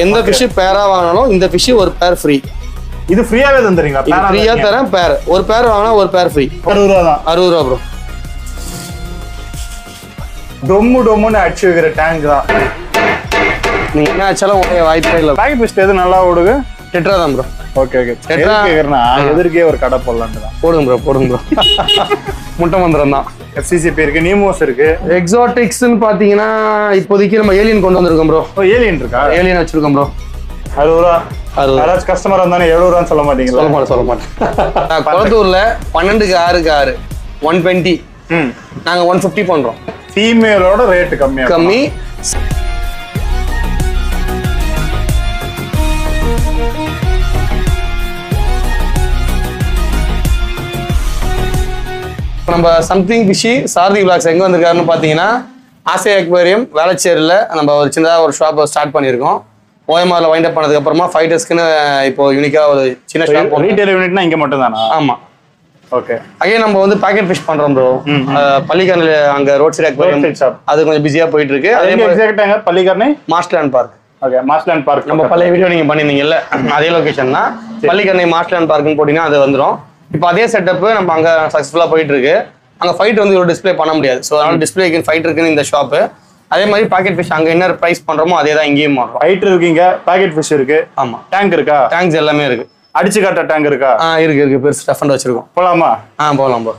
எந்த ஃபிஷ் பேரா வாங்கினாலும் இந்த ஃபிஷ் ஒரு பேர் ஃப்ரீ. இது ஃப்ரீயாவே தந்துறீங்களா? ஃப்ரீயா தரேன் பேர். ஒரு பேர் வாங்கினா ஒரு பேர் ஃப்ரீ. 60 ரூபா தான். 60 ரூபா ப்ரோ. டொம்முன்னு அடிச்சு வைக்கிற டேங்க் தான். நீங்க என்ன ஆச்சாலும் வாய்ப்பே இல்லை. பேக்கெட் ஃபிஷ் எது நல்லா ஓடுது? டெட்ரா தான் ப்ரோ. ஓகே டெட்ரா கேக்குறேன்னா எதிர்க்கே ஒரு கடை போடலான்னு தான். போடுங்க ப்ரோ. முட்டை மந்திரம் தான். FCCP இருக்கு, நீமோஸ் இருக்கு. எக்ஸாட்டிக்ஸ்னு பாத்தீங்கன்னா இப்போதைக்கு நம்ம ஏலியன் கொண்டு வந்திருக்கோம் ப்ரோ. ஏலியன் இருக்கா? ஏலியன் வச்சிருக்கோம் ப்ரோ. 60 ரூபா. யாராச்சும் கஸ்டமர் வந்தானே 70 ரூபான்னு சொல்ல மாட்டீங்களா? சொல்ல மாட்டேன். குளத்தூர்ல 12க்கு 6க்கு 6 120. நாங்க 150 பண்றோம். ஃபீமேலோட ரேட் கம்மி. நம்ம சம்திங் ஃபிஷி சாரதி விளாக்ஸ் எங்க வந்திருக்காருன்னு பாத்தீங்கன்னா ஆசை அக்வேரியம் வேளச்சேரியில நம்ம ஒரு சின்னதாக ஒரு ஷாப் ஸ்டார்ட் பண்ணியிருக்கோம். ஓஎம்ஆர்ல வைண்ட் அப் பண்ணதுக்கு அப்புறமா ஃபைட்டர்ஸ்க்குன்னு இப்போ யூனிக்கா ஒரு சின்ன ஷாப். ரீட்டைல் யூனிட்னா இங்க மட்டும் தானா? ஆமா. ஓகே. அகைன் நம்ம வந்து பேக்கெட் ஃபிஷ் பண்றோம் ப்ரோ. பள்ளிக்கரணையில அங்க ரோட் சைடு அக்வேரியம் அது கொஞ்சம் பிஸியா போயிட்டு இருக்கு. அதே மாதிரி எக்ஸாக்ட்டா Pallikaranai Masterland park. Okay, Masterland park. நம்ம பழைய வீடியோ நீங்க பண்ணிருந்தீங்கல்ல, அதே லொகேஷன் தான். பள்ளிக்கரணை மாஸ்டர்லேண்ட் பார்க்னு போட்டீங்கன்னா அது வந்துடும். இப்போ அதே செட்டப் நம்ம அங்க சக்ஸஸ்ஃபுல்லா போயிட்டு இருக்கு. அங்க ஃபைட் வந்து ஒரு டிஸ்பிளே பண்ண முடியாது. ஸோ அதனால டிஸ்பிளே ஃபைட் இருக்குன்னு இந்த ஷாப்பு. அதே மாதிரி பாக்கெட் ஃபிஷ் அங்க என்ன பிரைஸ் பண்றோமோ அதே தான் இங்கேயும் பண்றோம். ஃபைட் இருக்குங்க, பாக்கெட் ஃபிஷ் இருக்கு. ஆமா. டேங்க் இருக்கா? டேங்க்ஸ் எல்லாமே இருக்கு. அடிச்சு காட்ட டேங்க் இருக்கா? இருக்கு. பெருசு ஸ்டஃப் அண்ட் வச்சிருக்கோம். போலாமா? போலாம் ப்ரோ.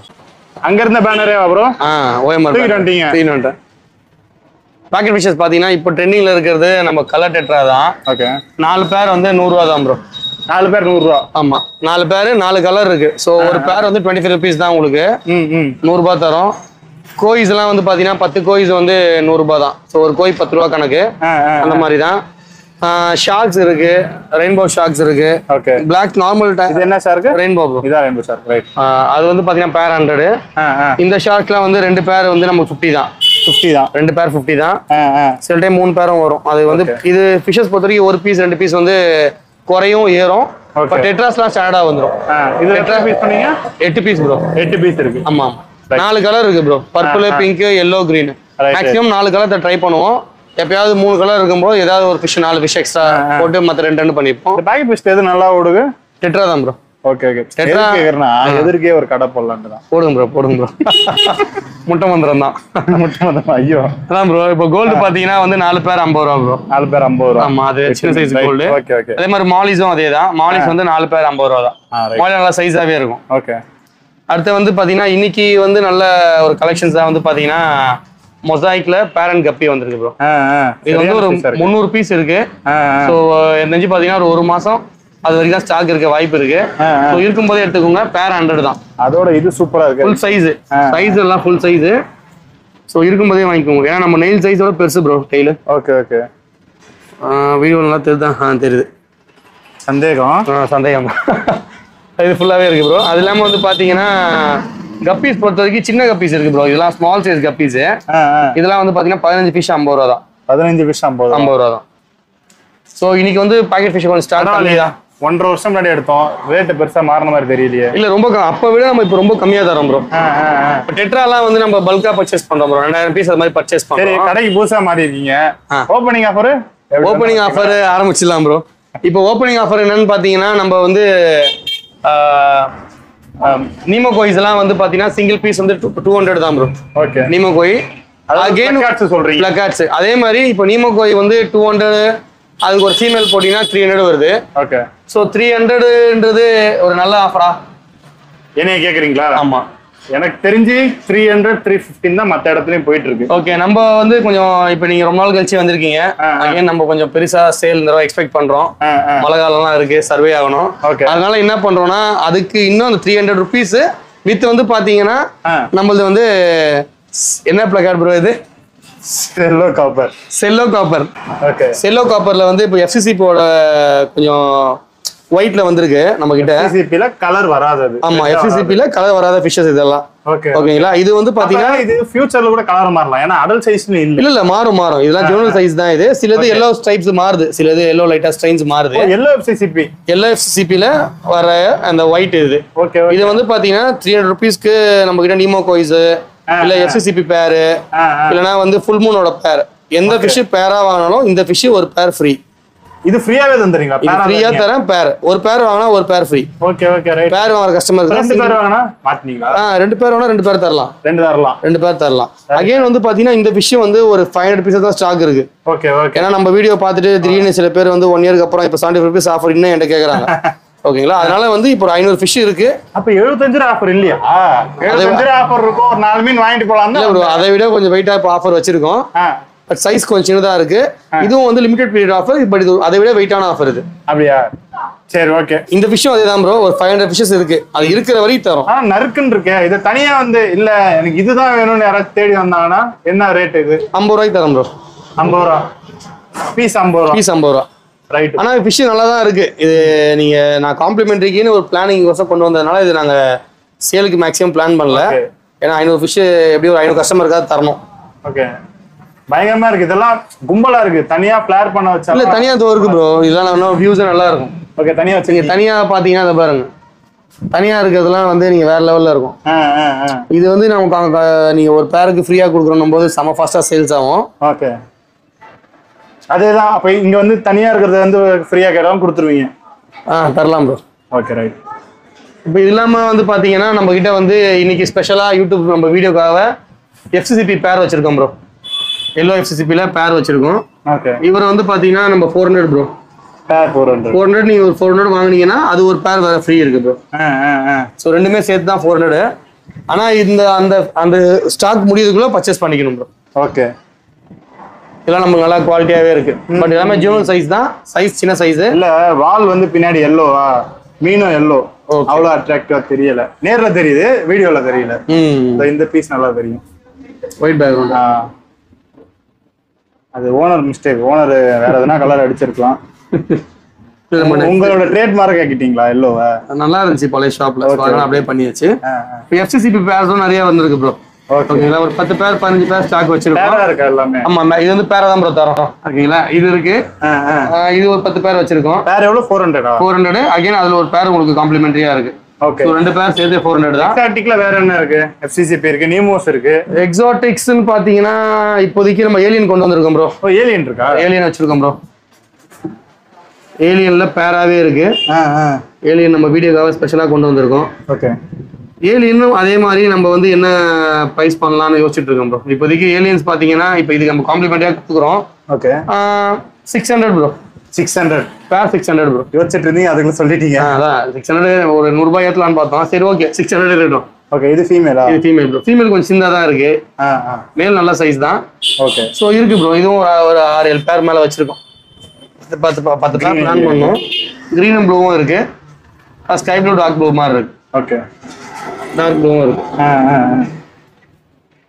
அங்க இருந்த பேனரே ப்ரோ. ஓஎம்ஆர் வந்துட்டீங்க. பாக்கெட் ஃபிஷஸ் பாத்தீங்கன்னா இப்போ ட்ரெண்டிங்ல இருக்கிறது நம்ம கலர் டெட்ரா தான். ஓகே. 4 பேர் வந்து 100 ரூபா தான் ப்ரோ. 4 பேர் 100 ரூபா. ஆமா, 4 பேர் 4 கலர் இருக்கு. ஸோ ஒரு பேர் வந்து 25 ருபீஸ் தான் உங்களுக்கு. 100 ரூபாய் தரோம். கோயிஸ் எல்லாம் வந்து பாத்தீங்கன்னா 10 கோயிஸ் வந்து 100 ரூபாய் தான். ஸோ ஒரு கோய் 10 ரூபா கணக்கு. அந்த மாதிரி தான். ஷார்க்ஸ் இருக்கு, ரெயின்போ ஷார்க்ஸ் இருக்கு. ஓகே. பிளாக் நார்மல் இது என்ன ஷார்க்? Rainbow bro. இதான் ரெயின்போ ஷார்க், ரைட். அது வந்து பாத்தீங்கன்னா பேர் 100. இந்த ஷார்க்லாம் வந்து 2 பேர் வந்து நமக்கு 50 தான். 50 தான். 2 பேர் 50 தான். சில டைம் 3 பேரும் வரும். அது வந்து இது ஃபிஷஸ் பொறுத்த வரைக்கும் ஒரு பீஸ் 2 பீஸ் வந்து குறையும் ஏறும். பட் டெட்ராஸ்லாம் ஸ்டாண்டர்டா வந்துரும். இது எத்தனை பீஸ் பண்ணீங்க? 8 பீஸ் ப்ரோ. 8 பீஸ் இருக்கு. ஆமா. 4 கலர் இருக்கு bro. Purple, pink, yellow, green. Maximum 4 colour try பண்ணுவோம். எப்பயாவது 3 கலர் இருக்கும்போது ஏதாவது ஒரு ஃபிஷ் 4 ஃபிஷ் எக்ஸ்ட்ரா போட்டு மத்த 2 பண்ணிப்போம். இந்த பேக்கெட் ஃபிஷ் எது நல்லா ஓடுது? டெட்ரா தான் ப்ரோ. ஓகே. டெட்ரா கேக்குறனா எதிர்க்கே ஒரு கடை போடலான்னு தான். போடுங்க ப்ரோ. முட்டை மந்திரம் தான். ஐயோ, அதான் ப்ரோ. இப்போ கோல்டு பாத்தீங்கன்னா வந்து 4 பேர் 50 ரூபா ப்ரோ. 4 பேர் 50 ரூபா. ஆமா, அது சின்ன சைஸ் கோல்டு. ஓகே. அதே மாதிரி மாலிஸும் அதே தான். மாலிஸ் வந்து 4 பேர் 50 ரூபா தான். மாலி நல்லா சைஸாவே இருக்கும். ஓகே. அடுத்து வந்து பாத்தீங்கன்னா இன்னைக்கு வந்து நல்ல ஒரு கலெக்ஷன்ஸ் தான் வந்து பாத்தீங்கன்னா மொசாய்க்ல பேரண்ட் கப்பி வந்திருக்கு ப்ரோ. இது வந்து ஒரு 300 பீஸ் இருக்கு. ஸோ நெஞ்சு பாத்தீங்கன்னா ஒரு மாசம் அது வரைக்கும் ஸ்டாக் இருக்க வாய்ப்பு இருக்கு. ஸோ இருக்கும்போதே எடுத்துக்கோங்க. பேர் 100 தான். அதோட இது சூப்பரா இருக்கு. ஃபுல் சைஸ் எல்லாம் ஃபுல் சைஸ். ஸோ இருக்கும்போதே வாங்கிக்கோங்க. ஏன்னா நம்ம நெயில் சைஸோட பெருசு ப்ரோ டெய்லு. ஓகே. வீடியோ நல்லா தெரியுதான்? தெரியுது. சந்தேகம் இது ஃபுல்லாவே இருக்கு ப்ரோ. அது இல்லாம வந்து பாத்தீங்கன்னா கப்பீஸ் பொறுத்த வரைக்கும் சின்ன கப்பீஸ் இருக்கு ப்ரோ. இதெல்லாம் ஸ்மால் சைஸ் கப்பீஸ். இதெல்லாம் வந்து பாத்தீங்கன்னா 15 ஃபிஷ் 50 ரூபா தான். 15 ஃபிஷ் 50 ரூபா தான். ஸோ இன்னைக்கு வந்து பாக்கெட் ஃபிஷ் கொஞ்சம் ஸ்டார்ட் பண்ணியா 1.5 வருஷம் முன்னாடி எடுத்தோம். ரேட் பெருசா மாறின மாதிரி தெரியலையே. இல்ல, ரொம்ப அப்ப விட நம்ம இப்போ ரொம்ப கம்மியா தரோம் ப்ரோ. இப்போ டெட்ராலாம் வந்து நம்ம பல்கா பர்ச்சேஸ் பண்றோம் ப்ரோ. 2000 பீஸ் அது மாதிரி பர்ச்சேஸ் பண்றோம். சரி, கடைக்கு புதுசா மாறி இருக்கீங்க. ஓப்பனிங் ஆஃபர் ஆரம்பிச்சிடலாம் ப்ரோ. இப்போ ஓப்பனிங் ஆஃபர் என்னன்னு பாத்தீங்கன்னா நம்ம வந்து நீமோ கோயிஸ் எல்லாம் வந்து பாத்தீங்கன்னா சிங்கிள் பீஸ் வந்து 200 தான் ப்ரோ. ஓகே. நீமோ கோய் அகைன் சொல்றீங்க. பிளக்கார்ட்ஸ் அதே மாதிரி இப்போ நீமோ கோய் வந்து 200, அதுக்கு ஒரு ஃபீமேல் போட்டீங்கன்னா 300 வருது. ஓகே. ஸோ 300ன்றது ஒரு நல்ல ஆஃபரா என்னைய கேக்குறீங்களா? ஆமா, எனக்கு தெரிஞ்சு 300 315 தான் மற்ற இடத்துலயும் போயிட்டு இருக்கு. ஓகே. நம்ம வந்து கொஞ்சம் இப்போ நீங்க ரொம்ப நாள் கழிச்சு வந்திருக்கீங்க. அகைன் நம்ம கொஞ்சம் பெருசா சேல் இந்த எக்ஸ்பெக்ட் பண்றோம். மழை காலம்லாம் இருக்கு, சர்வே ஆகணும். அதனால என்ன பண்றோம்னா அதுக்கு இன்னும் அந்த 300 ருபீஸ் வித் வந்து பாத்தீங்கன்னா நம்மளது வந்து என்ன பிளக்கார்ட் ப்ரோ? இது செல்லோ காப்பர். ஓகே. செல்லோ காப்பர்ல வந்து இப்போ FCCP-ஓட கொஞ்சம் ஒயிட்ல வந்திருக்கு நம்ம கிட்ட. FCCP-ல கலர் வராதது. ஆமா, FCCP-ல கலர் வராத ஃபிஷஸ் இதெல்லாம். ஓகேங்களா? இது வந்து பாத்தீங்கன்னா இது ஃபியூச்சர்ல கூட கலர் மாறலாம். ஏன்னா அடல்ட் சைஸ்ல இல்ல மாறும். இதெல்லாம் ஜெனரல் சைஸ் தான். இது சிலது yellow stripes மாறுது, சிலது yellow லைட்டா ஸ்ட்ரைன்ஸ் மாறுது. yellow FCCP-ல வர அந்த ஒயிட் இது. ஓகே. இது வந்து பாத்தீங்கன்னா 300 ருபீஸ்க்கு நம்ம கிட்ட நீமோ கோயிஸ் இல்ல FCCP பேர் இல்லனா வந்து ஃபுல் மூனோட பேர் எந்த ஃபிஷ் பேரா வாங்கினாலும் இந்த ஃபிஷ் ஒரு பேர் ஃப்ரீ. இது ஃப்ரீயாவே தந்துறீங்களா? இது ஃப்ரீயா தரேன். பேர் ஒரு பேர் வாங்கினா ஒரு பேர் ஃப்ரீ. Okay okay right. பேர் வாங்குற கஸ்டமருக்கு ரெண்டு பேர் வாங்கினா மாட்டீங்களா? ரெண்டு பேர் வாங்கினா ரெண்டு பேர் தரலாம். ரெண்டு பேர் தரலாம். அகைன் வந்து பாத்தீங்கன்னா இந்த விஷயம் வந்து ஒரு 500 பீஸ் தான் ஸ்டாக் இருக்கு. Okay okay. ஏன்னா நம்ம வீடியோ பார்த்துட்டு திடீர்னு சில பேர் வந்து 1 இயருக்கு அப்புறம் இப்போ 75 rupees ஆஃபர் இன்னும் என்கிட்ட கேக்குறாங்க. ஓகேங்களா? அதனால வந்து இப்போ 500 ஃபிஷ் இருக்கு. அப்ப 75 ஆஃபர் இல்லையா? 75 ஆஃபர் இருக்கும். ஒரு 4 மீன் வாங்கிட்டு போலாம். இல்ல ப்ரோ, அதை விட கொஞ்சம் வெயிட்டா இப்போ ஆஃபர் வச்சிருக்கோம். பட் சைஸ் கொஞ்சம் சின்னதா இருக்கு. இதுவும் வந்து லிமிடெட் பீரியட் ஆஃபர். பட் இது அதை விட வெயிட்டான ஆஃபர் இது. அப்படியா? சரி ஓகே. இந்த விஷயம் அதேதான் ப்ரோ. ஒரு 500 ஃபிஷஸ் இருக்கு. அது இருக்கிற வரைக்கும் தரும். நறுக்குன்னு இருக்கு. இது தனியா வந்து இல்ல எனக்கு இதுதான் வேணும்னு யாராச்சும் தேடி வந்தாங்கன்னா என்ன ரேட் இது? 50 ரூபாய்க்கு தரோம் ப்ரோ. 50 ரூபா பீஸ். 50 ரூபா பீஸ் 50 ரூபா. ரைட். ஆனா ஃபிஷ் நல்லா தான் இருக்கு. இது நீங்க நான் காம்ப்ளிமெண்ட்ரிக்குன்னு ஒரு பிளானிங் வருஷம் கொண்டு வந்ததுனால இது நாங்க சேலுக்கு மேக்ஸிமம் பிளான் பண்ணல. ஏன்னா 500 ஃபிஷ் எப்படி ஒரு 500 கஸ்டமருக்காக தரணும். ஓகே. பயங்கரமா இருக்கு. இதெல்லாம் கும்பலா இருக்கு. தனியா ஃபிளேர் பண்ண வச்சா இல்ல தனியா தோ இருக்கு ப்ரோ. இதெல்லாம் வியூஸ் நல்லா இருக்கும். ஓகே. தனியா வச்சு நீங்க தனியா பாத்தீங்கன்னா அதை பாருங்க. தனியா இருக்கிறதுலாம் வந்து நீங்க வேற லெவல்ல இருக்கும். இது வந்து நமக்கு நீங்க ஒரு பேருக்கு ஃப்ரீயா கொடுக்கணும் போது செம ஃபாஸ்டா சேல்ஸ் ஆகும். ஓகே. அதேதான். அப்ப இங்க வந்து தனியா இருக்கிறது வந்து ஃப்ரீயா கேட்டாலும் கொடுத்துருவீங்க? தரலாம் ப்ரோ. Okay right. இப்போ இது இல்லாம வந்து பாத்தீங்கன்னா நம்ம கிட்ட வந்து இன்னைக்கு ஸ்பெஷலா யூடியூப் நம்ம வீடியோக்காக FCCP பேர் வச்சிருக்கோம் ப்ரோ. எல்லோ FCCPல பேர் வச்சிருக்கோம். ஓகே. இவர் வந்து பாத்தீங்கன்னா நம்ம 400 ப்ரோ. பேர் 400 நீங்க ஒரு 400 வாங்குனீங்கன்னா அது ஒரு பேர் வேற ஃப்ரீ இருக்கு ப்ரோ. சோ ரெண்டுமே சேர்த்து தான் 400. ஆனா இந்த அந்த அந்த ஸ்டாக் முடியறதுக்குள்ள பர்ச்சேஸ் பண்ணிக்கணும் ப்ரோ. ஓகே. இதெல்லாம் நமக்கு நல்லா குவாலிட்டியாவே இருக்கு. பட் எல்லாமே ஜூனல் சைஸ் தான். சைஸ் சின்ன சைஸ். இல்ல வால் வந்து பின்னாடி எல்லோவா? மீனும் எல்லோ. அவ்வளவு அட்ராக்டிவா தெரியல. நேர்ல தெரியுது, வீடியோல தெரியல. இந்த பீஸ் நல்லா தெரியும். White background. அது ஓனர் மிஸ்டேக். ஓனர் வேற எதனா கலர் அடிச்சிருக்கலாம். உங்களோட ட்ரேட்மார்க் ஆக்கிட்டீங்களா எல்லோவ? நல்லா இருந்துச்சு பழைய ஷாப்ல. அதனால அப்படியே பண்ணியாச்சு. இப்போ FCCP பேர்ஸும் நிறைய வந்திருக்கு ப்ரோ. ஓகேங்களா? ஒரு 10 பேர் 15 பேர் ஸ்டாக் வச்சிருக்கோம். எல்லாமே ஆமா. இது வந்து பேரா தான் ப்ரோ தரோம். ஓகேங்களா? இது இருக்கு. இது ஒரு 10 பேர் வச்சிருக்கோம். பேர் எவ்வளவு? 400. அகைன் அதுல ஒரு பேர் உங்களுக்கு காம்ப்ளிமெண்டரியா இருக்கு. ஓகே. சோ ரெண்டு பேர் சேர்த்து 400 தான். எக்ஸாட்டிக்ல வேற என்ன இருக்கு? FCCP இருக்கு, நீமோஸ் இருக்கு. எக்ஸாட்டிக்ஸ்னு பாத்தீங்கன்னா இப்போதைக்கு நம்ம ஏலியன் கொண்டு வந்திருக்கோம் ப்ரோ. ஏலியன் இருக்கா? ஏலியன் வச்சிருக்கோம் ப்ரோ. ஏலியன்ல பேராவே இருக்கு. ஏலியன் நம்ம வீடியோக்காக ஸ்பெஷலா கொண்டு வந்திருக்கோம். ஓகே. ஏலியனும் அதே மாதிரி நம்ம வந்து என்ன பிரைஸ் பண்ணலாம்னு யோசிச்சுட்டு இருக்கோம் ப்ரோ. இப்போதைக்கு ஏலியன்ஸ் பாத்தீங்கன்னா இப்போ இதுக்கு நம்ம காம்ப்ளிமெண்டரியா கொடுக்குறோம். ஓகே. 600 ப்ரோ. 600 பேர் 600 ப்ரோ. யோசிச்சுட்டு இருந்தீங்க, அதுக்குள்ள சொல்லிட்டீங்க. அதான் 600 ஒரு 100 ரூபாய் ஏத்தலாம்னு பார்த்தோம். சரி ஓகே 600 இருக்கட்டும். ஓகே. இது ஃபீமேலா? இது ஃபீமேல் ப்ரோ. ஃபீமேல் கொஞ்சம் சின்னதா தான் இருக்கு. மேல் நல்ல சைஸ் தான். ஓகே. சோ இருக்கு ப்ரோ. இதுவும் ஒரு 6-7 பேர் மேல வச்சிருக்கோம். 10 பேர் பிளான் பண்ணோம். கிரீன் அண்ட் ப்ளூவும் இருக்கு. ஸ்கை ப்ளூ டார்க் ப்ளூ மாதிரி இருக்கு. ஓகே. டார்க் ப்ளூவும் இருக்கு.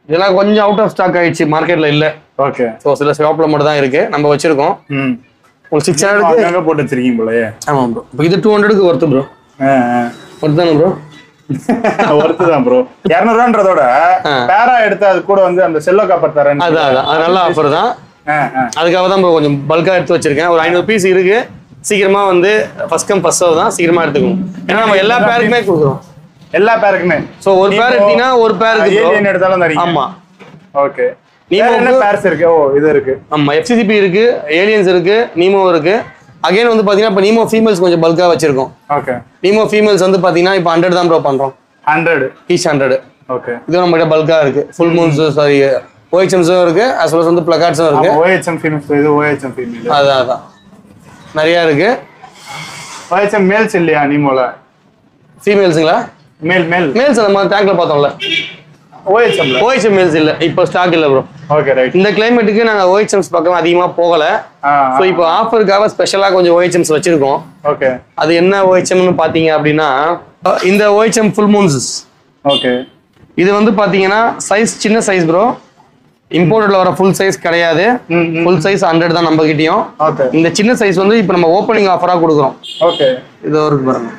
இதெல்லாம் கொஞ்சம் அவுட் ஆஃப் ஸ்டாக் ஆயிடுச்சு, மார்க்கெட்ல இல்ல. ஓகே. சோ சில ஷாப்ல மட்டும் தான் இருக்கு. நம்ம வச்சிருக்கோம். ஒரு 600க்கு அங்க போட்டு வச்சிருக்கீங்க போலயே. ஆமா ப்ரோ. இப்போ இது 200க்கு வர்த்து ப்ரோ. வர்த்து தானே ப்ரோ? வர்த்து தான் ப்ரோ. 200ன்றதோட பேரா எடுத்து அது கூட வந்து அந்த செல்லோ காப்பர் தரேன். அதான் அது நல்ல ஆஃபர் தான். அதுக்காக தான் ப்ரோ கொஞ்சம் பல்கா எடுத்து வச்சிருக்கேன். ஒரு 500 பீஸ் இருக்கு. சீக்கிரமா வந்து ஃபர்ஸ்ட் கம் ஃபர்ஸ்ட் சர்வ் தான். சீக்கிரமா எடுத்துக்கோங்க. ஏன்னா நம்ம எல்லா பேருக்குமே கொடுக்குறோம். எல்லா பேருக்குமே. சோ ஒரு பேர் எடுத்தீங்கன்னா ஒரு பேருக்கு ஏலியன் எடுத்தாலும் தரீங்க. ஆமா. ஓகே. நீமோ என்ன பேர்ஸ் இருக்கு? ஓ இது இருக்கு. ஆமா. FCCP இருக்கு, ஏலியன்ஸ் இருக்கு, நீமோ இருக்கு. அகைன் வந்து பாத்தீங்கன்னா இப்போ நீமோ ஃபீமேல்ஸ் கொஞ்சம் பல்கா வச்சிருக்கோம். ஓகே. நீமோ ஃபீமேல்ஸ் வந்து பாத்தீங்கன்னா இப்போ 100 தான் ப்ரோ பண்றோம். 100 ஈச் 100. ஓகே. இது நம்ம கிட்ட பல்கா இருக்கு. ஃபுல் மூன்ஸ் சாரி OHMஸும் இருக்கு, as well as வந்து பிளகார்ட்ஸும் இருக்கு. OHM females. இது OHM ஃபீமேல். அதான் நிறைய இருக்கு. OHM மேல்ஸ் இல்லையா நீமோல? ஃபீமேல்ஸுங்களா? மேல்ஸ் நம்ம டேங்க்ல பார்த்தோம்ல. OHM மேல்ஸ் இல்ல, இப்போ ஸ்டாக் இல்ல ப்ரோ. Okay right. இந்த கிளைமேட்டுக்கு நாங்க OHMs பக்கம் அதிகமா போகல. சோ இப்போ ஆஃபருக்காக ஸ்பெஷலா கொஞ்சம் OHMs வச்சிருக்கோம். ஓகே. அது என்ன OHMன்னு பாத்தீங்க அப்படின்னா இந்த OHM ஃபுல் மூன்ஸ். ஓகே. இது வந்து பாத்தீங்கன்னா சைஸ் சின்ன சைஸ் ப்ரோ. இம்போர்ட்ல வர ஃபுல் சைஸ் கிடையாது. ஃபுல் சைஸ் 100 தான் நம்ம கிட்டயும். ஓகே. இந்த சின்ன சைஸ் வந்து இப்போ நம்ம ஓப்பனிங் ஆஃபரா கொடுக்குறோம். ஓகே. இது இருக்கு பாருங்க.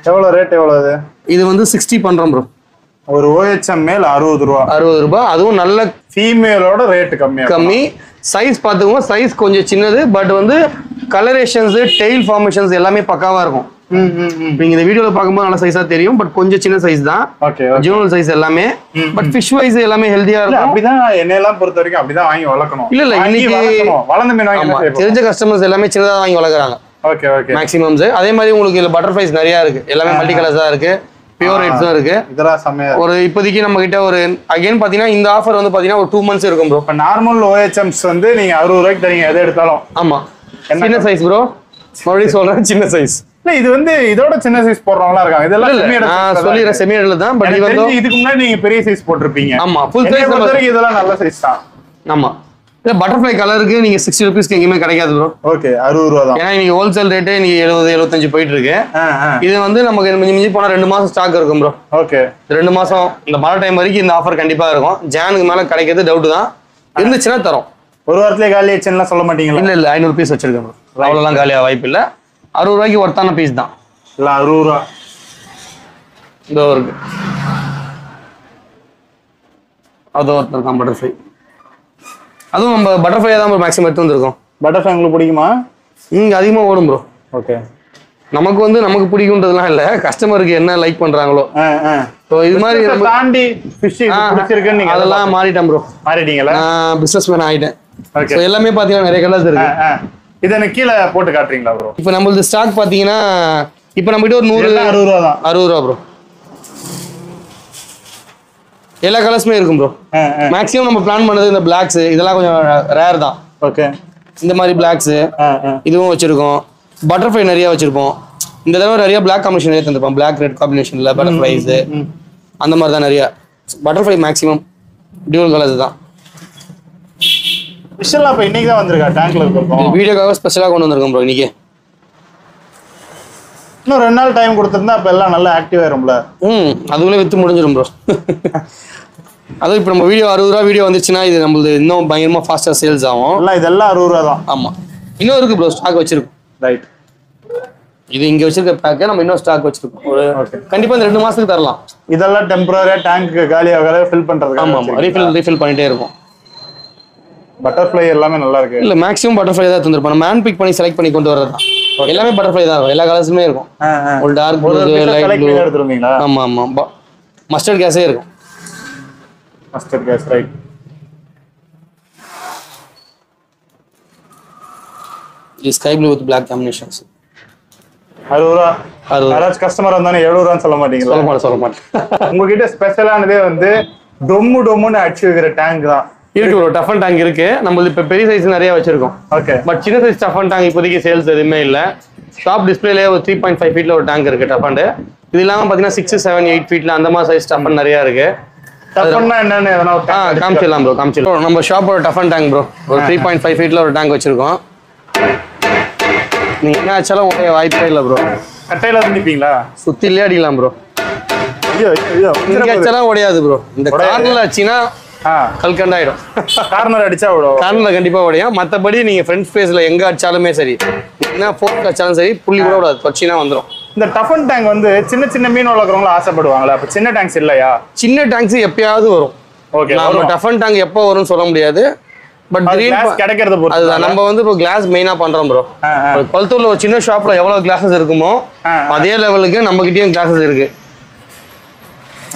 எவ்வளவு ரேட்? எவ்வளவு இது வந்து 60 பண்றோம் ப்ரோ. ஒரு OHM மேல் 60 ரூபா. 60 ரூபாய். அதுவும் நல்ல ஃபீமேலோட ரேட் கம்மி. சைஸ் பார்த்துக்கோங்க. சைஸ் கொஞ்சம் சின்னது. பட் வந்து கலரேஷன்ஸ், டெயில் ஃபார்மேஷன்ஸ் எல்லாமே பக்காவா இருக்கும். நீங்க இந்த வீடியோல பாக்கும்போது நல்ல சைஸா தெரியும், பட் கொஞ்சம் சின்ன சைஸ் தான். ஜூனல் சைஸ் எல்லாமே, பட் ஃபிஷ் வைஸ் எல்லாமே ஹெல்தியா இருக்கும். அப்படிதான் என்னையெல்லாம் பொறுத்த வரைக்கும் அப்படிதான் வாங்கி வளர்க்கணும். இல்ல இன்னைக்கு வளர்ந்த மீன் வாங்கி தெரிஞ்ச கஸ்டமர்ஸ் எல்லாமே சின்னதா வாங்கி வளர்க்குறாங்க. Okay okay. மேக்ஸிமம்ஸ் அதே மாதிரி உங்களுக்கு இதுல பட்டர்ஃப்ளைஸ் நிறைய இருக்கு, எல்லாமே மல்டி கலர்ஸா இருக்கு, பியூர் ரேட்ஸும் இருக்கு. இதெல்லாம் செமையா ஒரு இப்போதைக்கு நம்ம கிட்ட ஒரு அகைன் பாத்தீங்கன்னா இந்த ஆஃபர் வந்து பாத்தீங்கன்னா ஒரு 2 months இருக்கும் ப்ரோ. இப்போ நார்மல் OHMs வந்து நீங்க 60 ரூபாய்க்கு தரீங்க எதை எடுத்தாலும். ஆமா, சின்ன சைஸ் ப்ரோ, மறுபடியும் சொல்றேன் சின்ன சைஸ். இல்ல இது வந்து இதோட சின்ன சைஸ் போடுறவங்களா இருக்காங்க. இதெல்லாம் நான் சொல்லிடுறேன் செமியட்ல தான், பட் இது வந்து இதுக்கு முன்னாடி நீங்க பெரிய சைஸ் போட்டிருப்பீங்க. ஆமா, ஃபுல் சைஸ் வரைக்கும் இதெல்லாம் நல்ல சைஸ் தான். ஆமா, இல்ல பட்டர்ஃப்ளை கலருக்கு நீங்க 60 ரூபீஸ்க்கு எங்கேயுமே கிடைக்காது ப்ரோ. ஓகே, 60 ரூபா தான். ஏன்னா இன்னைக்கு ஹோல்சேல் ரேட்டே நீங்க 70-75 போயிட்டு இருக்கு. இது வந்து நமக்கு மிஞ்சி போனா 2 மாசம் ஸ்டாக் இருக்கும் ப்ரோ. ஓகே, 2 மாசம் இந்த மழை டைம் வரைக்கும் இந்த ஆஃபர் கண்டிப்பா இருக்கும். ஜானுக்கு மேல கிடைக்கிறது டவுட் தான், இருந்துச்சுன்னா தரோம். ஒரு வாரத்திலே காலி ஆச்சுன்னா சொல்ல மாட்டீங்களா? இல்ல 500 பீஸ் வச்சிருக்கேன் ப்ரோ, அவ்வளவுலாம் காலியா வாய்ப்பு இல்ல. 60 ரூபாய்க்கு ஒர்த்தான பீஸ் தான். இல்ல 60 ரூபா இதோ இருக்கு, அதோ ஒருத்தர் பட்டர்ஃப்ளை. அதுவும் நம்ம பட்டர்ஃப்ளை தான் மேக்ஸிமம் எடுத்து வந்திருக்கோம். பட்டர்ஃப்ளை உங்களுக்கு பிடிக்குமா? அதிகமா ஓடும் ப்ரோ. ஓகே, நமக்கு வந்து நமக்கு பிடிக்கும்ன்றதுலாம் இல்ல, கஸ்டமருக்கு என்ன லைக் பண்றாங்களோ. ஸோ இது மாதிரி தாண்டி ஃபிஷ் பிடிச்சிருக்குன்னு நீங்க அதெல்லாம் மாறிட்டேன் ப்ரோ. மாறிட்டீங்களா? நான் பிசினஸ் மேன் ஆயிட்டேன். ஓகே, எல்லாமே பாத்தீங்கன்னா நிறைய கலர்ஸ் இருக்கு. இதை எனக்கு கீழே போட்டு காட்டுறீங்களா ப்ரோ? இப்போ நம்மளது ஸ்டாக் பாத்தீங்கன்னா இப்போ நம்ம கிட்ட ஒரு 60 ரூபா தான். 60 ரூபா ப்ரோ. எல்லா கலர்ஸுமே இருக்கும் ப்ரோ. மேக்ஸிமம் நம்ம பிளான் பண்ணது இந்த பிளாக்ஸ் இதெல்லாம் கொஞ்சம் ரேர் தான். ஓகே, இந்த மாதிரி பிளாக்ஸ் இதுவும் வச்சிருக்கோம். பட்டர்ஃப்ளை நிறைய வச்சிருப்போம். இந்த தடவை நிறைய பிளாக் காம்பினேஷன் நிறைய தந்திருப்போம். பிளாக் ரெட் காம்பினேஷன்ல பட்டர்ஃப்ளைஸ் அந்த மாதிரி தான் நிறைய. பட்டர்ஃப்ளை மேக்ஸிமம் டியூவல் கலர்ஸ் தான். ஸ்பெஷலா இப்ப இன்னைக்கு தான் வந்திருக்கா டேங்க்ல இருக்கோம். வீடியோக்காக ஸ்பெஷலா கொண்டு வந்திருக்கோம் ப்ரோ இன்னைக்கு. இன்னும் 2 நாள் டைம் கொடுத்திருந்தா அப்ப எல்லாம் நல்லா ஆக்டிவ் ஆயிரும்ல. அதுக்குள்ளே வித்து முடிஞ்சிடும் ப்ரோ. அதுவும் இப்போ நம்ம வீடியோ 60 ரூபா வீடியோ வந்துச்சுன்னா இது நம்மளுக்கு இன்னும் பயங்கரமா ஃபாஸ்டா சேல்ஸ் ஆகும். இதெல்லாம் 60 ரூபா தான். ஆமா, இன்னும் இருக்கு ப்ரோ, ஸ்டாக் வச்சிருக்கோம். ரைட், இது இங்க வச்சிருக்க பேக்க நம்ம இன்னும் ஸ்டாக் வச்சிருக்கோம். கண்டிப்பா இந்த 2 மாசத்துக்கு தரலாம். இதெல்லாம் டெம்பரரியா டேங்க் காலி ஆகல ஃபில் பண்றதுக்கு. ஆமா, ரீஃபில் பண்ணிட்டே இருக்கும். பட்டர்ஃப்ளை எல்லாமே நல்லா இருக்கு. இல்ல மேக்ஸிமம் பட்டர்ஃப்ளை தான் தந்திருப்போம். நம்ம ஹேண்ட் பிக் பண்ணி செலக்ட் பண்ணி கொண்டு வரது தான். எல்லாமே பட்டர்ஃப்ளை தான் இருக்கும், எல்லா கலர்ஸுமே இருக்கும். ஒரு டார்க் ப்ளூ, லைட் ப்ளூ எடுத்துருவீங்களா? ஆமா ஆமா, மஸ்டர்ட் கேஸே இருக்கும். Mustard case, right. இது sky blue with black combinations. 60 ரூபா. யாராச்சும் கஸ்டமர் வந்தானே 70 ரூபான்னு சொல்ல மாட்டீங்களா? சொல்ல மாட்டேன். உங்ககிட்ட ஸ்பெஷலானதே வந்து டொம்முன்னு அடிச்சு வைக்கிற டேங்க் தான் இருக்கு ப்ரோ. டஃபன் டேங்க் இருக்கு நம்மளுக்கு. இப்போ பெரிய சைஸ் நிறைய வச்சிருக்கோம். ஓகே, பட் சின்ன சைஸ் டஃபன் டேங்க் இப்போதைக்கு சேல்ஸ் எதுவுமே இல்லை. டாப் டிஸ்பிளேல ஒரு 3.5 ஃபீட்ல ஒரு டேங்க் இருக்கு டஃபன். இது இல்லாம பாத்தீங்கன்னா 6, 7, 8 ஃபீட்ல அந்த மாதிரி சைஸ் டஃபன் நிறைய இருக்கு. டஃபன்னா என்னன்னு காமிச்சிடலாம் ப்ரோ, காமிச்சிடலாம். நம்ம ஷாப்போட டஃபன் டேங்க் ப்ரோ, ஒரு 3.5 ஃபீட்ல ஒரு டேங்க் வச்சிருக்கோம். நீங்க என்ன ஆச்சாலும் உடைய வாய்ப்பே இல்லை ப்ரோ. கட்டையில நிப்பீங்களா? சுத்திலே அடிக்கலாம் ப்ரோ. இங்க ஆச்சாலும் உடையாது ப்ரோ. இந்த கார்னர்ல ஆச்சுன்னா கல்கண்டாயிடும். கார்னர் அடிச்சா கார்னர்ல கண்டிப்பா உடையும். மத்தபடி நீங்க ஃப்ரண்ட் ஸ்பேஸ்ல எங்க அடிச்சாலுமே சரி, என்ன ஃபோர்க் அடிச்சாலும் சரி, புள்ளி கூட விடாது, தொச்சினா வந்துடும். இந்த டஃபன் டேங்க் வந்து சின்ன சின்ன மீன் வளர்க்குறவங்கள ஆசைப்படுவாங்களா? அப்ப சின்ன டேங்க்ஸ் இல்லையா? சின்ன டேங்க்ஸ் எப்பயாவது வரும். ஓகே, நம்ம டஃபன் டேங்க் எப்போ வரும்னு சொல்ல முடியாது. பட் கிடைக்கிறது அதுதான் நம்ம வந்து இப்போ கிளாஸ் மெயினா பண்றோம் ப்ரோ. கொளத்தூர்ல ஒரு சின்ன ஷாப்ல எவ்வளவு கிளாஸஸ் இருக்குமோ அதே லெவலுக்கு நம்ம கிட்டயும் கிளாஸஸ் இருக்கு.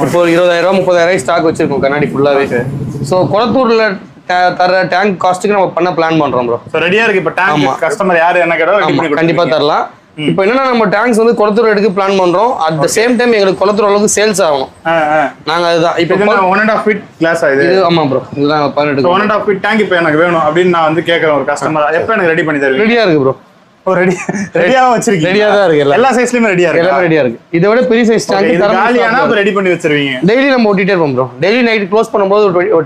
இப்போ 20,000 30,000 ஸ்டாக் வச்சிருக்கோம் கண்ணாடி ஃபுல்லாவே. ஸோ கொளத்தூர்ல தர டேங்க் காஸ்ட்டுக்கு நம்ம பண்ண பிளான் பண்றோம் ப்ரோ. ரெடியா இருக்கு இப்போ டேங்க். கஸ்டமர் யாரு என்ன கேட்டாலும் கண்டிப்பா தரலாம். இப்போ என்னன்னா நம்ம டேங்க்ஸ் வந்து கொளத்தூர் எடுக்க பிளான் பண்றோம். அட் த சேம் டைம் எங்களுக்கு கொளத்தூர் அளவுக்கு சேல்ஸ் ஆகணும். நாங்க அதுதான் இப்போ 1.5 ஃபீட் கிளாஸ் ஆகுது. ஆமா ப்ரோ, இதுதான் 1.5 ஃபீட் டேங்க் இப்போ எனக்கு வேணும் அப்படின்னு நான் வந்து கேட்கறேன் ஒரு கஸ்டமர். எப்போ எனக்கு ரெடி பண்ணி தருவீங்க? ரெடியா இருக்கு ப்ரோ. ரெடியா வச்சிருக்கீங்க? ரெடியா தான் இருக்கு. எல்லா சைஸ்லயுமே ரெடியா இருக்கு. எல்லாமே ரெடியா இருக்கு. இதை விட பெரிய சைஸ் டேங்க் காலியானா அப்ப ரெடி பண்ணி வச்சிருவீங்க. டெய்லி நம்ம ஓட்டிட்டே இருப்போம் ப்ரோ. டெய்லி நைட் க்ளோஸ் பண்ணும்போது ஒரு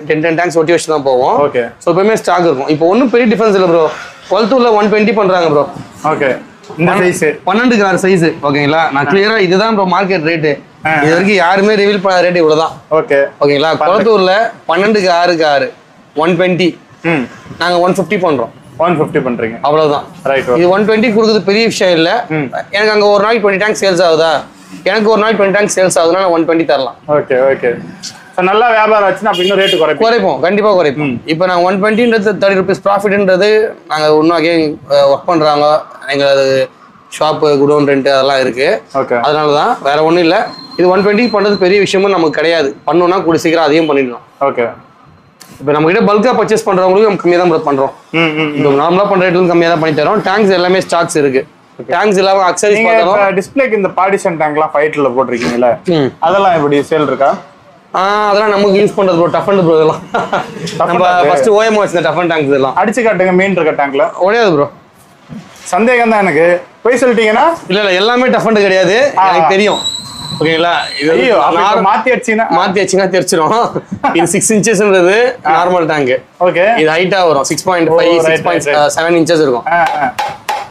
10 டேங்க்ஸ் ஓட்டி வச்சு தான் போவோம். ஓகே, சோ எப்பவுமே ஸ்டாக் இருக்கும். இப்போ ஒன்றும் பெரிய டிஃபரன்ஸ் இல்லை ப்ரோ. கொளத்தூர்ல 120 பண்றாங்க ப்ரோ. ஓகே, இந்த சைஸ் 12 கார் சைஸ். ஓகேங்களா, நான் கிளியரா இதுதான் ப்ரோ மார்க்கெட் ரேட்டு. இது வரைக்கும் யாருமே ரிவீல் பண்ண ரேட் இவ்வளவுதான். ஓகே, ஓகேங்களா. கொளத்தூர்ல 12க்கு 6க்கு 6 120. நாங்க 150 பண்றோம். 150 பண்றீங்க, அவ்வளவுதான். ரைட். இது 120 கொடுக்குறது பெரிய விஷயம் இல்ல. எனக்கு அங்க ஒரு நாளைக்கு 20 டேங்க் சேல்ஸ் ஆகுதா, எனக்கு ஒரு நாளைக்கு 20 டேங்க் சேல்ஸ் ஆகுதுன்னா நான் 120 தரலாம். Okay okay. நல்லா வியாபாரம் ஆச்சுன்னா அப்ப இன்னும் ரேட் குறைப்போம், கண்டிப்பா குறைப்போம். இப்போ நாங்க 120ன்றது 30 rupees ப்ராஃபிட்ன்றது நாங்க இன்னும் அகைன் ஒர்க் பண்றாங்க. எங்க ஷாப் குடோன் ரெண்ட் அதெல்லாம் இருக்கு. அதனால தான், வேற ஒன்றும் இல்லை. இது 120 பண்ணுறது பெரிய விஷயமும் நமக்கு கிடையாது. பண்ணோம்னா கூட சீக்கிரம் அதையும் பண்ணிடலாம். ஓகே. இப்போ நம்ம கிட்ட பல்கா பர்ச்சேஸ் பண்றவங்களுக்கு நம்ம கம்மியாக தான் பண்றோம். இப்போ நார்மலா பண்ற ரேட்ல கம்மியாக தான் பண்ணி தரோம். டேங்க்ஸ் எல்லாமே ஸ்டாக்ஸ் இருக்கு. டேங்க்ஸ் இல்லாம அக்சரிஸ் பார்த்தோம். டிஸ்ப்ளேக்கு இந்த பார்ட்டிஷன் டேங்க்லாம் ஃபைட்ல போட்டிருக்கீங்கல்ல, அதெல்லாம் எப்படி சேல் இருக்கா? அதெல்லாம் நமக்கு யூஸ் பண்றது ப்ரோ. டஃப் அண்ட் ப்ரோ இதெல்லாம் நம்ம ஃபர்ஸ்ட் ஓஎம் வச்ச டஃப் அண்ட் டேங்க்ஸ் எல்லாம் அடிச்சு காட்டுங்க. மீன் இருக்க டேங்க்ல ஒடையாது ப்ரோ. சந்தேகம் தான் எனக்கு. போய் சொல்லிட்டீங்கன்னா இல்ல எல்லாமே டஃப் அண்ட் கிடையாது, எனக்கு தெரியும். ஓகேங்களா? இது மாத்தி அடிச்சீங்கன்னா தெரிச்சிரும். இது 6 இன்ச்சஸ்ன்றது நார்மல் டேங்க். ஓகே. இது ஹைட்டா வரும் 6.5 6.7 இன்ச்சஸ் இருக்கும்.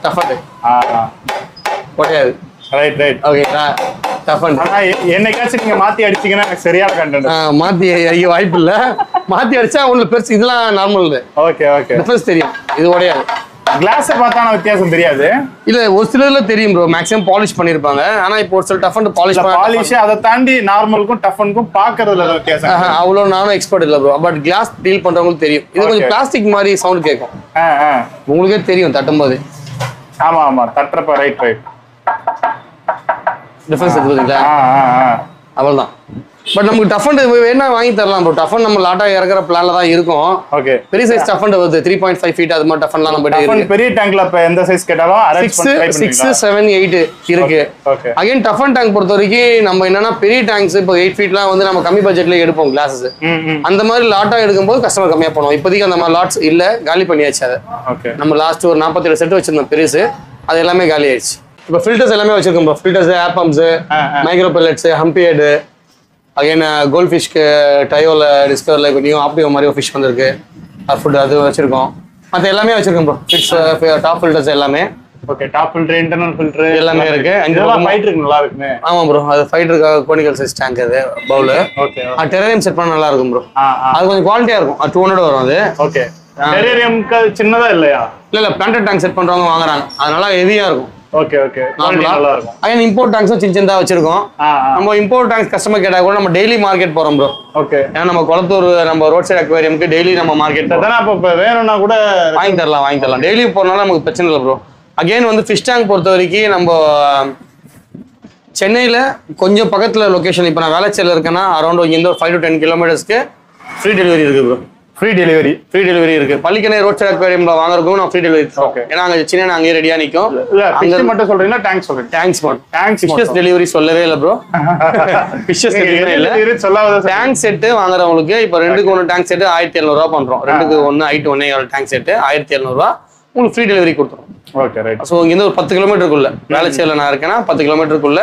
டஃப் அண்ட் ஒடையாது. Right right. ஓகேங்களா? டஃப் அண்ட் என்னைக்காச்சும் நீங்க மாத்தி அடிச்சீங்கன்னா எனக்கு சரியான கண்டென்ட். மாத்தி அடிக்க வாய்ப்பு இல்ல. மாத்தி அடிச்சா உங்களுக்கு பெருசு. இதெல்லாம் நார்மல். Okay okay. டிஃபரன்ஸ் தெரியும். இது ஒடையாது. கிளாஸ் பார்த்தா வித்தியாசம் தெரியாது. இல்ல ஒரு சிலர்ல தெரியும் ப்ரோ. மேக்ஸிமம் பாலிஷ் பண்ணிருப்பாங்க. ஆனா இப்போ ஒரு சில டஃப் அண்ட் பாலிஷ் அதை தாண்டி நார்மலுக்கும் டஃப் அண்ட்க்கும் பாக்குறதுல வித்தியாசம். அவ்வளவு நானும் எக்ஸ்பர்ட் இல்ல ப்ரோ. பட் கிளாஸ் டீல் பண்றவங்களுக்கு தெரியும். இது கொஞ்சம் பிளாஸ்டிக் மாதிரி சவுண்ட் கேட்கும். உங்களுக்கே தெரியும் தட்டும்போது. ஆமா ஆமா தட்டுறப்ப. Right right. டிஃபரன்ஸ் தெரியுதுங்களா? அவ்வளவுதான். பட் நமக்கு டஃப் அண்ட் வேணா வாங்கி தரலாம் ப்ரோ. டஃப் அண்ட் நம்ம லாட்டா இறக்குற பிளான்ல தான் இருக்கும். ஓகே. பெரிய சைஸ் டஃப் அண்ட் வருது 3.5 feet அது மாதிரி டஃப் அண்ட்லாம் நம்ம கிட்ட இருக்கு. பெரிய டேங்க்ல இப்ப எந்த சைஸ் கேட்டாலும் 6 7 8 இருக்கு. Okay. Again tough and tank பொறுத்த வரைக்கும் நம்ம என்னன்னா பெரிய டேங்க்ஸ் இப்போ 8 feetலாம் வந்து நம்ம கம்மி பட்ஜெட்ல எடுப்போம் கிளாஸஸ். அந்த மாதிரி லாட்டா எடுக்கும்போது கஸ்டமர் கம்மியா பண்ணுவோம். இப்போதைக்கு அந்த மாதிரி லாட்ஸ் இல்ல, காலி பண்ணியாச்சு அதை. ஓகே. நம்ம லாஸ்ட் ஒரு 47 செட் வச்சிருந்தோம் பெருசு, அது எல்லாமே காலி ஆயிடுச்சு. இப்போ ஃபில்டர்ஸ் எல்லாமே வச்சிருக்கோம் bro. Filters, air pumps, micro pellets, humpy head, again gold ஃபிஷ்க்கு டயோல டிஸ்கவரில் இப்போ நியூ ஆப்டியோ மாதிரி ஃபிஷ் வந்திருக்கு. ஃபுட் அது வச்சிருக்கோம். மற்ற எல்லாமே வச்சிருக்கோம் ப்ரோ. ஃபிட்ஸ், டாப் ஃபில்டர்ஸ் எல்லாமே. Okay. Top filter, internal filter எல்லாமே இருக்கு. ஃபைட் இருக்கு, நல்லா இருக்குமே. ஆமா ப்ரோ. அது ஃபைட்டருக்கு கோனிக்கல் சைஸ் டேங்க் அது பவுல். ஓகே. டெரரியம் செட் பண்ண நல்லா இருக்கும் ப்ரோ. அது கொஞ்சம் குவாலிட்டியா இருக்கும். 200 வரும் அது. ஓகே. டெரரியம்க்கு சின்னதா இல்லையா? இல்ல பிளான்டட் டேங்க் செட் பண்றவங்க வாங்குறாங்க. அதனால ஹெவியா இருக்கும். Okay okay. நல்லா இருக்கும். அகைன் இம்போர்ட் டேங்க்ஸும் சின்ன வச்சிருக்கோம். நம்ம இம்போர்ட் டேங்க்ஸ் கஸ்டமர் கேட்டா கூட நம்ம டெய்லி மார்க்கெட் போறோம் ப்ரோ. ஓகே. ஏன்னா நம்ம குளத்தூர் நம்ம ரோட் சைடு அக்வேரியம்க்கு டெய்லி நம்ம மார்க்கெட் தானே. அப்போ வேணும்னா கூட வாங்கி தரலாம். டெய்லி போறனால நமக்கு பிரச்சனை இல்லை ப்ரோ. அகைன் வந்து ஃபிஷ் டேங்க் பொறுத்த வரைக்கும் நம்ம சென்னையில கொஞ்சம் பக்கத்துல லொகேஷன். இப்போ நான் வேளச்சேரியில் இருக்கேன்னா அரௌண்ட் இங்க ஒரு 5 to 10 kilometers ஃப்ரீ டெலிவரி இருக்கு ப்ரோ. ஃப்ரீ டெலிவரி இருக்கு. பள்ளிக்கணை ரோட் சைடு அக்வேரியம்ல வாங்குறதுக்கும் நான் ஃப்ரீ டெலிவரி தரோம். ஏன்னா அங்க சின்ன அங்கேயே ரெடியா நிக்கும். அங்க மட்டும் சொல்றீங்களா? டேங்க்ஸ் சொல்றேன். டேங்க்ஸ் ஃபிஷஸ் டெலிவரி சொல்லவே இல்லை ப்ரோ. ஃபிஷஸ் டெலிவரி இல்ல சொல்லாத. டேங்க் செட் வாங்குறவங்களுக்கு இப்போ 2க்கு 1 டேங்க் செட் 1700 ரூபாய் பண்றோம். 2க்கு 1 ஹைட் 1 டேங்க் செட் 1700 ரூபாய் உங்களுக்கு ஃப்ரீ டெலிவரி கொடுத்துரும். Okay right. ஸோ இங்க இருந்து ஒரு 10 கிலோமீட்டருக்குள்ள வேளச்சேரியில் நான் இருக்கேன்னா 10 கிலோமீட்டருக்குள்ள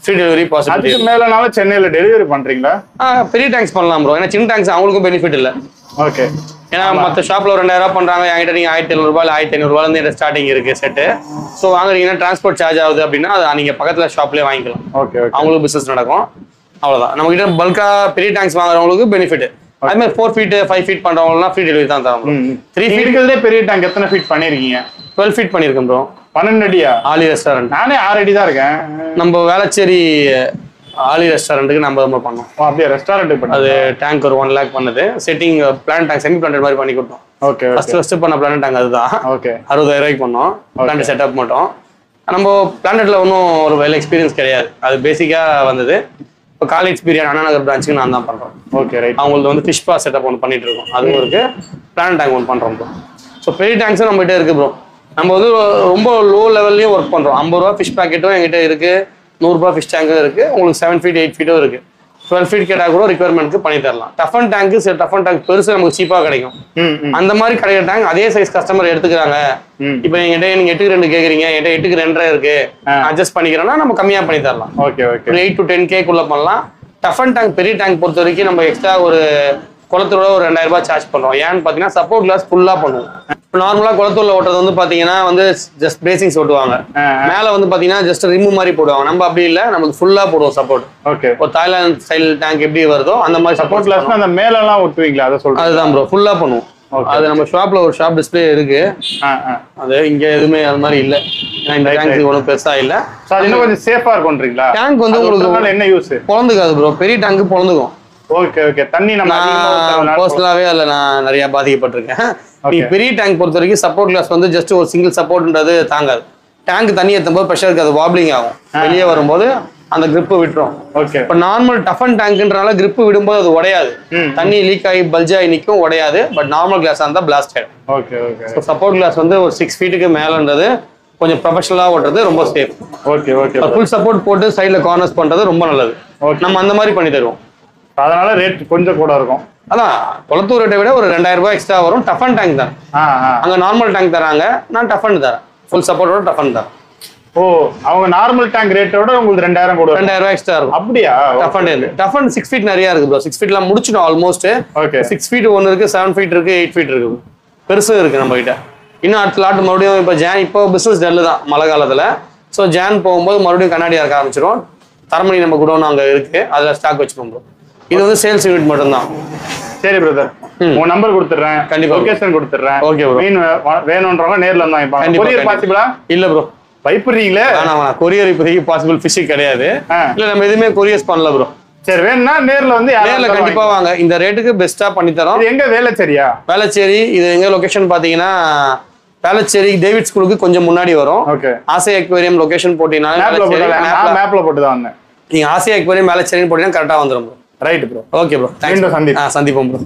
ஃப்ரீ டெலிவரி பாசிபிலிட்டி. அதுக்கு மேலனால சென்னையில டெலிவரி பண்றீங்களா? பெரிய டேங்க்ஸ் பண்ணலாம் ப்ரோ. ஏன்னா சின்ன டேங்க்ஸ் அவங்களுக்கும் பெனிஃபிட் இல்லை. ஓகே. ஏன்னா மற்ற ஷாப்ல ஒரு 2000 பண்றாங்க, என்கிட்ட நீங்க 1700 ரூபாய் 1500 ரூபாயில ஸ்டார்டிங் இருக்கு செட்டு. ஸோ வாங்குறீங்கன்னா டிரான்ஸ்போர்ட் சார்ஜ் ஆகுது அப்படின்னா அதை நீங்க பக்கத்துல ஷாப்லேயே வாங்கிக்கலாம். ஓகே. அவங்களுக்கு பிசினஸ் நடக்கும். அவ்வளவுதான். நம்ம கிட்ட பல்கா பெரிய டேங்க்ஸ் வாங்குறவங்களுக்கு பெனிஃபிட். அது மாதிரி 4 feet 5 feet பண்றவங்கலாம் ஃப்ரீ டெலிவரி தான் தரோம். 3 feet பெரிய டேங்க் எத்தனை ஃபீட் பண்ணிருக்கீங்க? 12 feet பண்ணிருக்கேன் ப்ரோ. 12 அடியா? ஆலி ரெஸ்டாரண்ட். நானே 6 அடி தான் இருக்கேன். நம்ம வேளச்சேரி ஆலி ரெஸ்டாரண்ட்டுக்கு நம்ம பண்ணோம். அப்படியே ரெஸ்டாரண்ட் அது டேங்க் ஒரு 1 lakh பண்ணது. Setting plan tank semi plant மாதிரி பண்ணி கொடுத்தோம். ஓகே. ஃபர்ஸ்ட் பண்ண பிளான் டேங்க் அதுதான். ஓகே. 60,000 ரூபாய்க்கு பண்ணோம். பிளான்ட் செட்டப் மட்டும். நம்ம பிளான்ட்ல ஒன்றும் ஒரு வெல் எக்ஸ்பீரியன்ஸ் கிடையாது. அது பேசிக்கா வந்தது. இப்போ காலேஜ் பீரியட் அண்ணா நகர் பிரான்ச்சுக்கு நான் தான் பண்றோம். Okay right. அவங்களுக்கு வந்து ஃபிஷ் பா செட்டப் ஒன்று பண்ணிட்டு இருக்கோம். அதுவும் இருக்கு. பிளான் டேங்க் ஒன்று பண்றோம் ப்ரோ. ஸோ பெரிய டேங்க்ஸும் நம்ம கிட்ட இருக்கு ப்ரோ. நம்ம வந்து ரொம்ப லோ லெவல்லையும் ஒர்க் பண்றோம். 50 ரூபா ஃபிஷ் பேக்கெட்டும் எங்கிட்ட இருக்கு. 100 ரூபாய் ஃபிஷ் டேங்கும் இருக்கு. உங்களுக்கு 7 feet 8 feet இருக்கு. 12 feet கேட்டா கூட ரிக்வயர்மெண்ட்க்கு பண்ணி தரலாம். Tough and tank tough and tank பெருசு நமக்கு சீப்பா கிடைக்கும். அந்த மாதிரி கிடைக்கிற டேங்க் அதே சைஸ் கஸ்டமர் எடுத்துக்கிறாங்க. இப்போ நீங்க 8க்கு 2 கேக்குறீங்க, என்கிட்ட 8க்கு 2.5 இருக்கு, அட்ஜஸ்ட் பண்ணிக்கிறோம்னா நம்ம கம்மியா பண்ணி தரலாம். Okay okay. 8 to 10K குள்ள பண்ணலாம். டஃப் அண்ட் டேங்க் பெரிய டேங்க் பொறுத்த வரைக்கும் நம்ம எக்ஸ்ட்ரா ஒரு குளத்தூரோட ஒரு 2000 ரூபாய் சார்ஜ் பண்றோம். ஏன்னு பாத்தீங்கன்னா சப்போர்ட் கிளாஸ் ஃபுல்லா பண்ணுவோம். நார்மலா குளத்தூர்ல ஓட்டுறது வந்து பாத்தீங்கன்னா வந்து ஜஸ்ட் பிரேசிங்ஸ் ஓட்டுவாங்க. மேல வந்து பாத்தீங்கன்னா ஜஸ்ட் ரிமூவ் மாதிரி போடுவாங்க. நம்ம அப்படி இல்ல, நமக்கு ஃபுல்லா போடுவோம் சப்போர்ட். ஓகே. இப்போ தாய்லாந்து ஸ்டைல் டேங்க் எப்படி வருதோ அந்த மாதிரி சப்போர்ட் கிளாஸ் அந்த மேல எல்லாம் ஓட்டுவீங்களா? அதை சொல்றேன். அதுதான் ப்ரோ, ஃபுல்லா பண்ணுவோம். அது நம்ம ஷாப்ல ஒரு ஷாப் டிஸ்பிளே இருக்கு. அது இங்க எதுவுமே அது மாதிரி இல்ல. ஏன்னா இந்த டேங்க் ஒன்றும் பெருசா இல்ல. இன்னும் கொஞ்சம் சேஃபா இருக்கும்ன்றீங்களா? டேங்க் வந்து உங்களுக்கு என்ன யூஸ்? பொழந்துக்காது ப்ரோ. பெரிய டேங்க் பொழந்துக்கும். Okay okay. தண்ணி நம்ம பர்சனலாவே அதுல நான் நிறைய பாதிக்கப்பட்டிருக்கேன். பெரிய டேங்க் பொறுத்த வரைக்கும் சப்போர்ட் கிளாஸ் வந்து ஜஸ்ட் ஒரு சிங்கிள் சப்போர்ட்ன்றது தாங்காது. டேங்க் தண்ணி ஏற்றும் போது ப்ரெஷருக்கு அது வாப்ளிங் ஆகும், வெளியே வரும்போது அந்த கிரிப் விட்டுரும். ஓகே. இப்போ நார்மல் டஃபன் டேங்க்ன்றனால கிரிப் விடும்போது அது உடையாது, தண்ணி லீக் ஆகி பல்ஜ் ஆகி நிற்கும், உடையாது. பட் நார்மல் கிளாஸ் இருந்தால் பிளாஸ்ட் ஆகிடும். Okay okay. So support glass வந்து ஒரு 6 ஃபீட்டுக்கு மேலேன்றது கொஞ்சம் ப்ரொஃபஷனலாக ஓட்டுறது ரொம்ப safe. Okay okay. Full support போட்டு சைடில் கார்னர்ஸ் பண்ணுறது ரொம்ப நல்லது. நம்ம அந்த மாதிரி பண்ணி தருவோம். அதனால ரேட் கொஞ்சம் கூட இருக்கும். அதான் குளத்தூர் ரேட்டை விட ஒரு 2000 ரூபாய் எக்ஸ்ட்ரா வரும். டஃபன் டேங்க் தான், அங்கே நார்மல் டேங்க் தராங்க, நான் டஃபன் தரேன், ஃபுல் சப்போர்ட்டோட டஃபன் தரேன். ஓ, அவங்க நார்மல் டேங்க் ரேட்டோட உங்களுக்கு 2000 கூட 2000 ரூபாய் எக்ஸ்ட்ரா இருக்கும். அப்படியா? டஃபன் 6 ஃபீட் நிறைய இருக்கு ப்ரோ. 6 ஃபீட்லாம் முடிச்சிட்டோம் ஆல்மோஸ்ட். ஓகே. 6 ஃபீட் ஒன்று இருக்கு, 7 ஃபீட் இருக்கு, 8 ஃபீட் இருக்கு, பெருசும் இருக்கு நம்ம கிட்ட. இன்னும் அடுத்த லாட் மறுபடியும் இப்போ பிசினஸ் டல்லு தான் மழை காலத்துல. ஸோ ஜான் போகும்போது மறுபடியும் கண்ணாடி இறக்க ஆரம்பிச்சிடும். தரமணி நம்ம குடோன் அங்கே இருக்கு, அதில் ஸ்டாக் வச்சுப்போம் ப்ரோ. இது வந்து சேல்ஸ் யூனிட் மட்டும்தான். சரி பிரதர், உங்க நம்பர் கொடுத்துறேன், கண்டிப்பா லொகேஷன் கொடுத்துறேன். Okay bro. மீன் வேணும்ன்றவங்க நேர்ல வந்து வாங்கிப்பாங்க. கொரியர் பாசிபிளா? இல்ல ப்ரோ, பயப்படுறீங்களே? வேணாம், கொரியர் இப்போதைக்கு பாசிபிள் ஃபிஷிங் கிடையாது. இல்ல நம்ம எதுவுமே கொரியர்ஸ் பண்ணல ப்ரோ. சரி, வேணும்னா நேர்ல வந்து நேர்ல கண்டிப்பா வாங்க, இந்த ரேட்டுக்கு பெஸ்டா பண்ணி தரோம். எங்க? வேளச்சேரியா? வேளச்சேரி. இது எங்க லொகேஷன் பாத்தீங்கன்னா வேளச்சேரி டேவிட் ஸ்கூலுக்கு கொஞ்சம் முன்னாடி வரும். ஓகே. ஆசை அக்வேரியம் லொகேஷன் போட்டீங்கன்னா மேப்ல போட்டு தான் வந்தேன். நீங்க ஆசை அக்வேரியம் வேளச்சேரின்னு போட்டீங்கன்னா கரெக்டா வந்துடும் bro. Right bro. Okay bro, சந்திப்போம் சந்திப்போம் ப்ரோ.